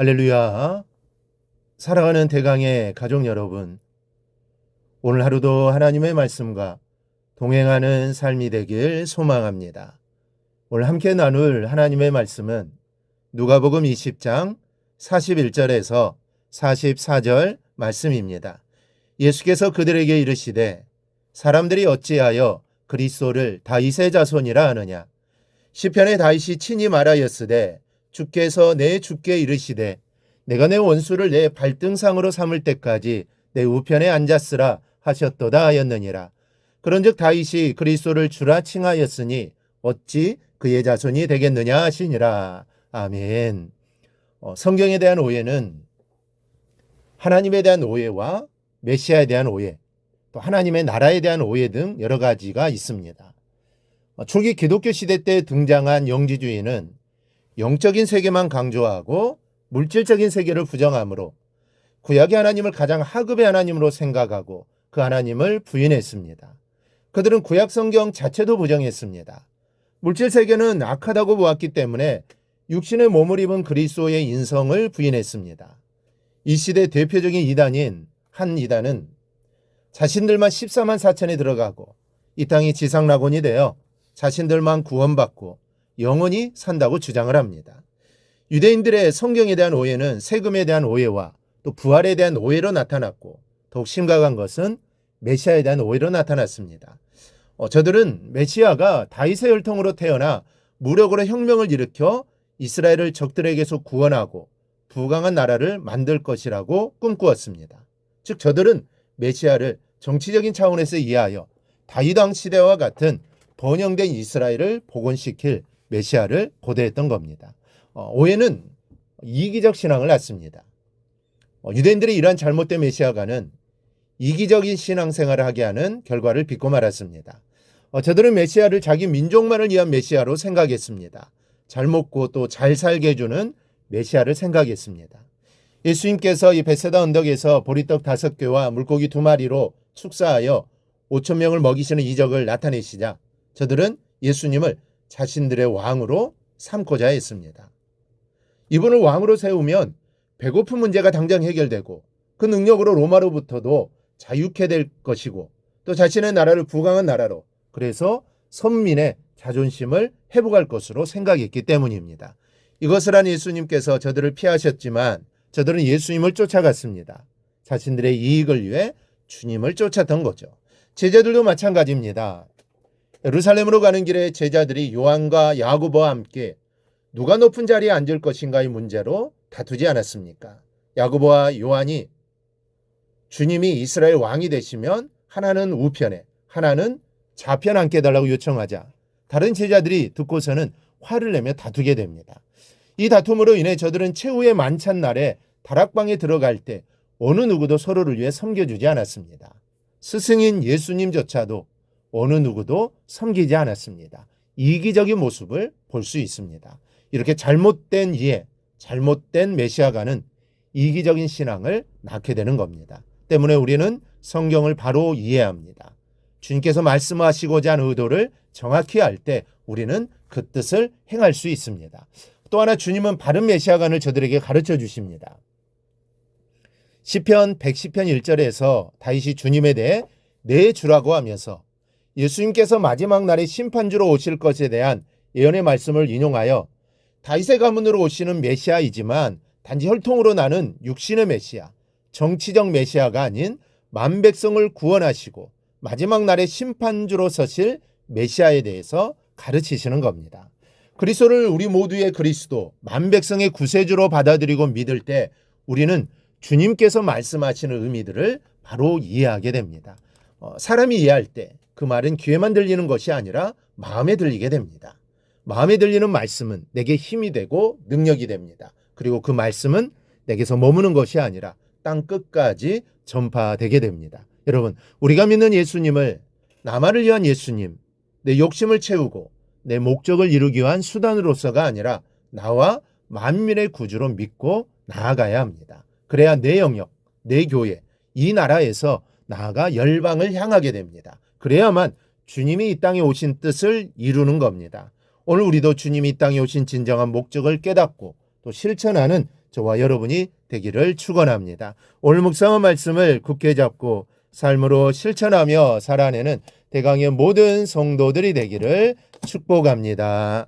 할렐루야. 사랑하는 대강의 가족 여러분, 오늘 하루도 하나님의 말씀과 동행하는 삶이 되길 소망합니다. 오늘 함께 나눌 하나님의 말씀은 누가복음 20장 41절에서 44절 말씀입니다. 예수께서 그들에게 이르시되 사람들이 어찌하여 그리스도를 다윗의 자손이라 하느냐. 시편에 다윗이 친히 말하였으되 주께서 내 주께 이르시되 내가 내 원수를 내 발등상으로 삼을 때까지 내 우편에 앉았으라 하셨도다 하였느니라. 그런즉 다윗이 그리스도를 주라 칭하였으니 어찌 그의 자손이 되겠느냐 하시니라. 아멘. 성경에 대한 오해는 하나님에 대한 오해와 메시아에 대한 오해, 또 하나님의 나라에 대한 오해 등 여러 가지가 있습니다. 초기 기독교 시대 때 등장한 영지주의는 영적인 세계만 강조하고 물질적인 세계를 부정하므로 구약의 하나님을 가장 하급의 하나님으로 생각하고 그 하나님을 부인했습니다. 그들은 구약 성경 자체도 부정했습니다. 물질 세계는 악하다고 보았기 때문에 육신의 몸을 입은 그리스도의 인성을 부인했습니다. 이 시대 대표적인 이단인 한 이단은 자신들만 14만 4천에 들어가고 이 땅이 지상낙원이 되어 자신들만 구원받고 영원히 산다고 주장을 합니다. 유대인들의 성경에 대한 오해는 세금에 대한 오해와 또 부활에 대한 오해로 나타났고 더욱 심각한 것은 메시아에 대한 오해로 나타났습니다. 저들은 메시아가 다윗의 혈통으로 태어나 무력으로 혁명을 일으켜 이스라엘을 적들에게서 구원하고 부강한 나라를 만들 것이라고 꿈꾸었습니다. 즉 저들은 메시아를 정치적인 차원에서 이해하여 다윗 왕 시대와 같은 번영된 이스라엘을 복원시킬 메시아를 고대했던 겁니다. 오해는 이기적 신앙을 낳습니다. 유대인들이 이러한 잘못된 메시아가는 이기적인 신앙생활을 하게 하는 결과를 빚고 말았습니다. 저들은 메시아를 자기 민족만을 위한 메시아로 생각했습니다. 잘 먹고 또 잘 살게 해주는 메시아를 생각했습니다. 예수님께서 이 베세다 언덕에서 보리떡 5개와 물고기 2마리로 축사하여 5천 명을 먹이시는 이적을 나타내시자 저들은 예수님을 자신들의 왕으로 삼고자 했습니다. 이분을 왕으로 세우면 배고픈 문제가 당장 해결되고 그 능력으로 로마로부터도 자유케 될 것이고 또 자신의 나라를 부강한 나라로, 그래서 선민의 자존심을 회복할 것으로 생각했기 때문입니다. 이것을 한 예수님께서 저들을 피하셨지만 저들은 예수님을 쫓아갔습니다. 자신들의 이익을 위해 주님을 쫓았던 거죠. 제자들도 마찬가지입니다. 예루살렘으로 가는 길에 제자들이 요한과 야고보와 함께 누가 높은 자리에 앉을 것인가의 문제로 다투지 않았습니까? 야고보와 요한이 주님이 이스라엘 왕이 되시면 하나는 우편에 하나는 좌편 앉게 해달라고 요청하자 다른 제자들이 듣고서는 화를 내며 다투게 됩니다. 이 다툼으로 인해 저들은 최후의 만찬 날에 다락방에 들어갈 때 어느 누구도 서로를 위해 섬겨주지 않았습니다. 스승인 예수님조차도 어느 누구도 섬기지 않았습니다. 이기적인 모습을 볼 수 있습니다. 이렇게 잘못된 이해, 잘못된 메시아가는 이기적인 신앙을 낳게 되는 겁니다. 때문에 우리는 성경을 바로 이해합니다. 주님께서 말씀하시고자 하는 의도를 정확히 알 때 우리는 그 뜻을 행할 수 있습니다. 또 하나 주님은 바른 메시아관을 저들에게 가르쳐 주십니다. 시편 110편 1절에서 다윗이 주님에 대해 내 주라고 하면서 예수님께서 마지막 날에 심판주로 오실 것에 대한 예언의 말씀을 인용하여 다윗의 가문으로 오시는 메시아이지만 단지 혈통으로 나는 육신의 메시아, 정치적 메시아가 아닌 만백성을 구원하시고 마지막 날에 심판주로 서실 메시아에 대해서 가르치시는 겁니다. 그리스도를 우리 모두의 그리스도, 만백성의 구세주로 받아들이고 믿을 때 우리는 주님께서 말씀하시는 의미들을 바로 이해하게 됩니다. 사람이 이해할 때 그 말은 귀에만 들리는 것이 아니라 마음에 들리게 됩니다. 마음에 들리는 말씀은 내게 힘이 되고 능력이 됩니다. 그리고 그 말씀은 내게서 머무는 것이 아니라 땅 끝까지 전파되게 됩니다. 여러분, 우리가 믿는 예수님을 나만을 위한 예수님, 내 욕심을 채우고 내 목적을 이루기 위한 수단으로서가 아니라 나와 만민의 구주로 믿고 나아가야 합니다. 그래야 내 영역, 내 교회, 이 나라에서 나아가 열방을 향하게 됩니다. 그래야만 주님이 이 땅에 오신 뜻을 이루는 겁니다. 오늘 우리도 주님이 이 땅에 오신 진정한 목적을 깨닫고 또 실천하는 저와 여러분이 되기를 축원합니다. 오늘 묵상한 말씀을 굳게 잡고 삶으로 실천하며 살아내는 대강의 모든 성도들이 되기를 축복합니다.